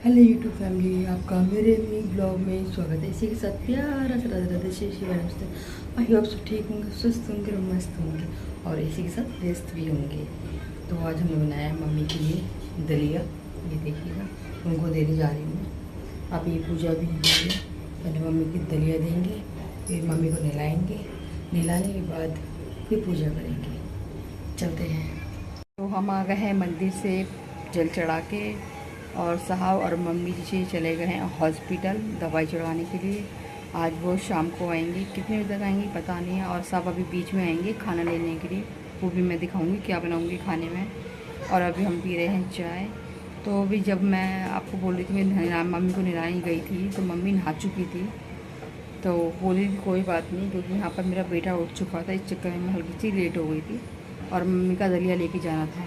Hello YouTube family, आपका मेरे new blog में स्वागत है। इसी के साथ प्यारा सा राधे राधे श्री श्री नमस्ते। आई आप सब ठीक होंगे, स्वस्थ होंगे और मस्त होंगे और इसी के साथ व्यस्त भी होंगे। तो आज हमने बनाया है मम्मी के लिए दलिया। ये देखिएगा, उनको देने जा रही हूँ मैं। आप ये पूजा भी नहीं होगी, पहले मम्मी की दलिया देंगे, फिर मम्मी को नहलाएँगे, नहलाने के बाद फिर पूजा करेंगे। चलते हैं। तो हम आ गए हैं मंदिर से जल चढ़ा के, और साहब और मम्मी जी चले गए हैं हॉस्पिटल दवाई चढ़वाने के लिए। आज वो शाम को आएंगे, कितने बजे तक आएंगी पता नहीं है। और साहब अभी बीच में आएंगे खाना लेने के लिए, वो भी मैं दिखाऊंगी क्या बनाऊंगी खाने में। और अभी हम पी रहे हैं चाय। तो अभी जब मैं आपको बोल रही थी मैं मम्मी को नहलाने गई थी तो मम्मी नहा चुकी थी, तो बोली कोई बात नहीं, क्योंकि यहाँ पर मेरा बेटा उठ चुका था, इस चक्कर में हल्की सी लेट हो गई थी और मम्मी का दलिया लेके जाना था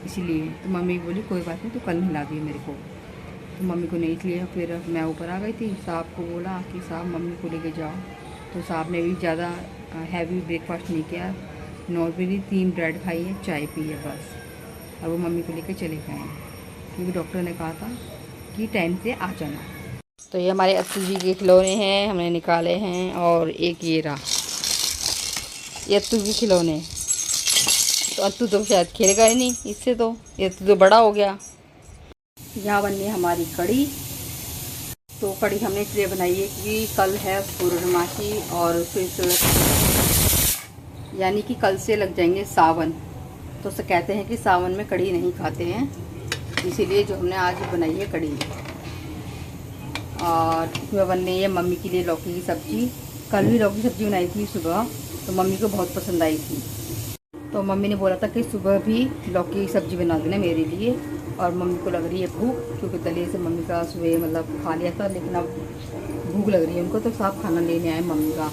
इसीलिए। तो मम्मी बोली कोई बात नहीं, तो कल नहला दिए मेरे को। तो मम्मी को नहीं लिए, फिर मैं ऊपर आ गई थी। साहब को बोला कि साहब मम्मी को लेके जाओ, तो साहब ने भी ज़्यादा हैवी ब्रेकफास्ट नहीं किया, नॉर्मली 3 ब्रेड खाई है, चाय पी है बस। और वो मम्मी को लेके चले गए हैं, क्योंकि डॉक्टर ने कहा था कि टाइम से आ जाना। तो ये हमारे अत्तू जी के खिलौने हैं, हमने निकाले हैं। और एक ये रहा, ये अत्तू के खिलौने। तो अत्तू तो शायद खेलेगा ही नहीं इससे, तो ये तो बड़ा हो गया। यहाँ बननी है हमारी कड़ी। तो कड़ी हमने इसलिए बनाई है कि कल है पूर्णमासी, और फिर यानी कि कल से लग जाएंगे सावन। तो से कहते हैं कि सावन में कड़ी नहीं खाते हैं, इसीलिए जो हमने आज बनाई है कड़ी। और इसमें बननी है मम्मी के लिए लौकी की सब्ज़ी। कल भी लौकी की सब्ज़ी बनाई थी सुबह, तो मम्मी को बहुत पसंद आई थी। तो मम्मी ने बोला था कि सुबह भी लौकी की सब्ज़ी बना देना मेरे लिए। और मम्मी को लग रही है भूख, क्योंकि दलिया से मम्मी का सुबह मतलब खा लिया था, लेकिन अब भूख लग रही है उनको, तो साहब खाना लेने आए मम्मी का।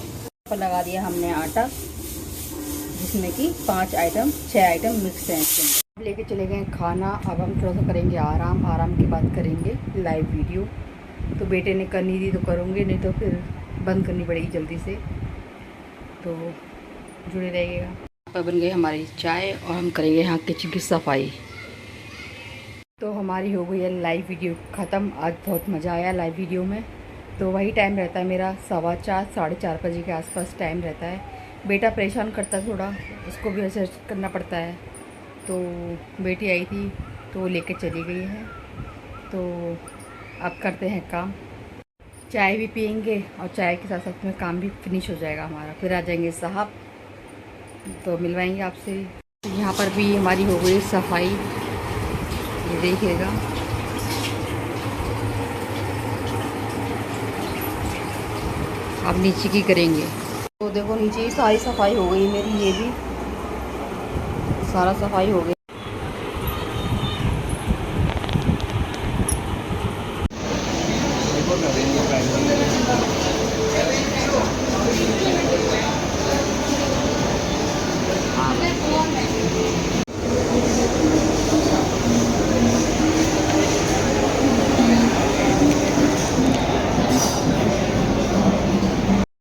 पर लगा दिया हमने आटा, जिसमें कि 6 आइटम मिक्स हैं इसमें। लेके चले गए खाना। अब हम थोड़ा सा करेंगे आराम, आराम के बाद करेंगे लाइव वीडियो। तो बेटे ने करनी थी तो करूँगे, नहीं तो फिर बंद करनी पड़ेगी जल्दी से, तो जुड़े रहिएगा। पर बन गई हमारी चाय और हम करेंगे यहाँ किचन की सफाई। तो हमारी हो गई है लाइव वीडियो ख़त्म। आज बहुत मज़ा आया लाइव वीडियो में। तो वही टाइम रहता है मेरा 4:15 4:30 बजे के आसपास टाइम रहता है। बेटा परेशान करता है थोड़ा, उसको भी असर करना पड़ता है। तो बेटी आई थी तो वो लेके चली गई है। तो अब करते हैं काम, चाय भी पियेंगे और चाय के साथ साथ में काम भी फिनिश हो जाएगा हमारा। फिर आ जाएंगे साहब, तो मिलवाएंगे आपसे। यहाँ पर भी हमारी हो गई सफाई, ये देखिएगा। अब नीचे की करेंगे। तो देखो नीचे ही सारी सफाई हो गई मेरी, ये भी सारा सफाई हो गई।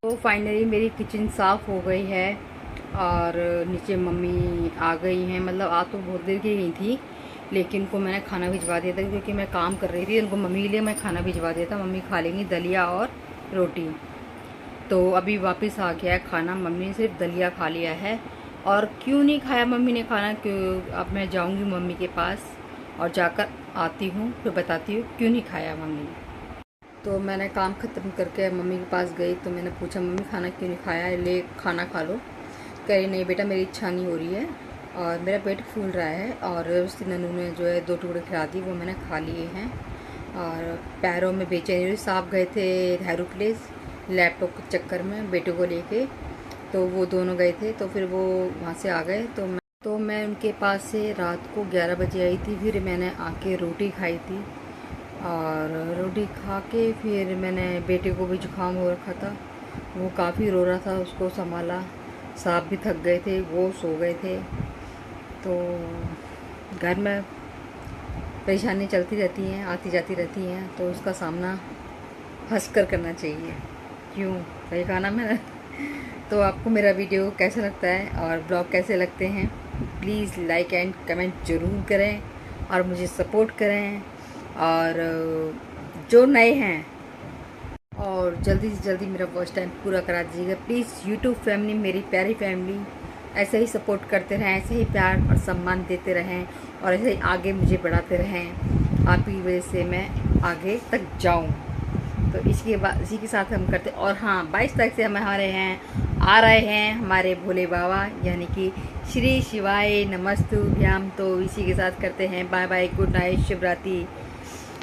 तो फाइनली मेरी किचन साफ़ हो गई है और नीचे मम्मी आ गई हैं। मतलब आ तो बहुत देर की गई थी, लेकिन उनको मैंने खाना भिजवा दिया था, क्योंकि मैं काम कर रही थी। उनको मम्मी के लिए मैं खाना भिजवा दिया था, मम्मी खा लेंगी दलिया और रोटी। तो अभी वापस आ गया है खाना, मम्मी ने सिर्फ दलिया खा लिया है। और क्यों नहीं खाया मम्मी ने खाना, क्यों, अब मैं जाऊंगी मम्मी के पास और जाकर आती हूँ, फिर बताती हूँ क्यों नहीं खाया मम्मी ने। तो मैंने काम ख़त्म करके मम्मी के पास गई, तो मैंने पूछा मम्मी खाना क्यों नहीं खाया, ले खाना खा लो। कह रही नहीं बेटा मेरी इच्छा नहीं हो रही है और मेरा पेट फूल रहा है। और उसकी ननू ने जो है 2 टुकड़े खिला दी, वो मैंने खा लिए हैं। और पैरों में बेचैनी, साहब गए थे हैरू प्लेस लैपटॉप के चक्कर में बेटे को लेके, तो वो दोनों गए थे, तो फिर वो वहाँ से आ गए। तो मैं उनके पास से रात को 11 बजे आई थी। फिर मैंने आके रोटी खाई थी, और रोटी खा के फिर मैंने बेटे को भी जुकाम हो रखा था, वो काफ़ी रो रहा था, उसको संभाला। साहब भी थक गए थे, वो सो गए थे। तो घर में परेशानी चलती रहती हैं, आती जाती रहती हैं, तो उसका सामना हंस कर करना चाहिए। क्यों, सही कहा ना मैंने। तो आपको मेरा वीडियो कैसा लगता है और ब्लॉग कैसे लगते हैं, प्लीज़ लाइक एंड कमेंट ज़रूर करें और मुझे सपोर्ट करें। और जो नए हैं और जल्दी से जल्दी मेरा वॉच टाइम पूरा करा दीजिएगा प्लीज़। यूट्यूब फैमिली, मेरी प्यारी फैमिली, ऐसे ही सपोर्ट करते रहें, ऐसे ही प्यार और सम्मान देते रहें और ऐसे ही आगे मुझे बढ़ाते रहें। आपकी वजह से मैं आगे तक जाऊं। तो इसी के साथ हम करते। और हाँ, 22 तारीख से हम आ रहे हैं हमारे भोले बाबा, यानी कि श्री शिवाय नमस्तुभ्याम। तो इसी के साथ करते हैं बाय बाय, गुड नाइट, शुभ रात्रि।